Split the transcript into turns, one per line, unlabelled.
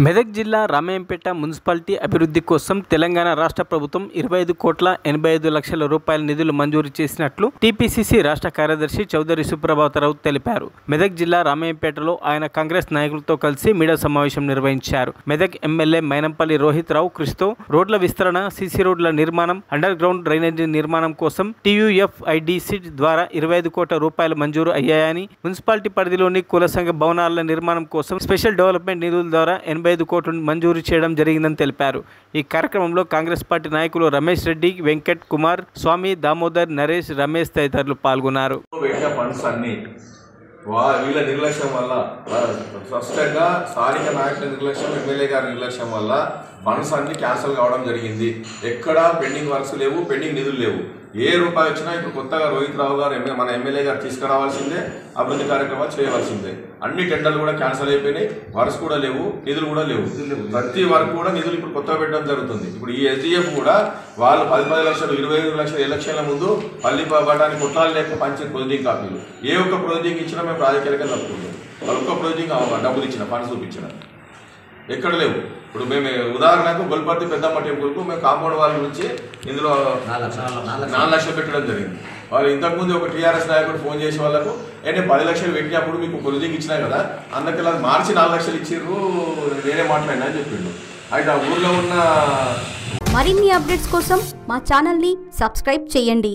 మెదక్ జిల్లా రామయ్యంపేట మున్సిపాలిటీ అభివృద్ధి కోసం తెలంగాణ రాష్ట్ర ప్రభుత్వం 25,85,00,000 రూపాయల నిధులు మంజూరు చేసినట్లు టీపీసీసీ రాష్ట్ర కార్యదర్శి చౌదరి సుప్రభాతరావు తెలిపారు. మెదక్ జిల్లా రామయ్యంపేటలో ఆయన కాంగ్రెస్ నాయకులతో కలిసి మీడియా సమావేశం నిర్వహించారు. మెదక్ ఎమ్మెల్యే మైనంపల్లి రోహిత్ రావు కృషితో రోడ్ల విస్తరణ, సీసీ రోడ్ల నిర్మాణం, అండర్ గ్రౌండ్ డ్రైనేజీ నిర్మాణం కోసం TUFIDC ద్వారా 25 కోట్ల రూపాయలు మంజూరు అయ్యాయని, మున్సిపాలిటీ పరిధిలోని కుల సంఘ భవనాల నిర్మాణం కోసం స్పెషల్ డెవలప్మెంట్ నిధుల ద్వారా 85 కోట్లు మంజూరు చేయడం జరిగిందని తెలిపారు. ఈ కార్యక్రమంలో కాంగ్రెస్ పార్టీ నాయకులు రమేష్ రెడ్డి, వెంకట్ కుమార్, స్వామి, దామోదర్, నరేష్, రమేష్ తదితరులు పాల్గొన్నారు.
వీళ్ళ నిర్లక్ష్యం వల్ల, స్పష్టంగా స్థానిక నాయకుల నిర్లక్ష్యం, ఎమ్మెల్యే గారి నిర్లక్ష్యం వల్ల ఫండ్స్ అన్ని క్యాన్సిల్ కావడం జరిగింది. ఎక్కడా పెండింగ్ వర్క్స్ లేవు, పెండింగ్ నిధులు లేవు. ఏ రూపాయి వచ్చినా ఇప్పుడు కొత్తగా రోహిత్ రావు గారు మన ఎమ్మెల్యే గారు తీసుకురావాల్సిందే, అభివృద్ధి కార్యక్రమాలు చేయవలసిందే. అన్ని టెండర్లు కూడా క్యాన్సిల్ అయిపోయినాయి, వర్క్స్ కూడా లేవు, నిధులు కూడా లేవు. ప్రతి వర్క్ కూడా నిధులు ఇప్పుడు కొత్తగా పెట్టడం జరుగుతుంది. ఇప్పుడు ఈ SDF కూడా వాళ్ళు 10 లక్షలు, 25 లక్షలు ఎలక్షన్ల ముందు పల్లి పడడానికి కొట్లాలు లేక పంచిన ప్రొసీడింగ్ కాపీలు, ఏ ఒక్క ప్రొసీడింగ్ ఇచ్చినా మేము రాజకీయాలకే తప్పుకుంటాం. వాళ్ళు ఒక్క ప్రొసీడింగ్ డబ్బులు ఇచ్చిన, ఫండ్స్ చూపించిన ఎక్కడ లేవు. ఇప్పుడు మేము ఉదాహరణకు గొల్పర్తి పెద్దమ్మ టెంపుల్కు మేము కాంపౌండ్ వాళ్ళ నుంచి ఇందులో 4 లక్షలు పెట్టడం జరిగింది. వాళ్ళు ఇంతకుముందు ఒక TRS నాయకుడు ఫోన్ చేసే వాళ్ళకు నేను 10 లక్షలు పెట్టినప్పుడు మీకు ప్రొసీడింగ్ ఇచ్చినా కదా, అందుకే మార్చి 4 లక్షలు ఇచ్చిర్రు, నేనే మాట్లాడినా అని చెప్పిండు. అయితే ఆ ఊర్లో ఉన్న
మరిన్ని అప్డేట్స్ కోసం మా ఛానల్ని సబ్స్క్రైబ్ చేయండి.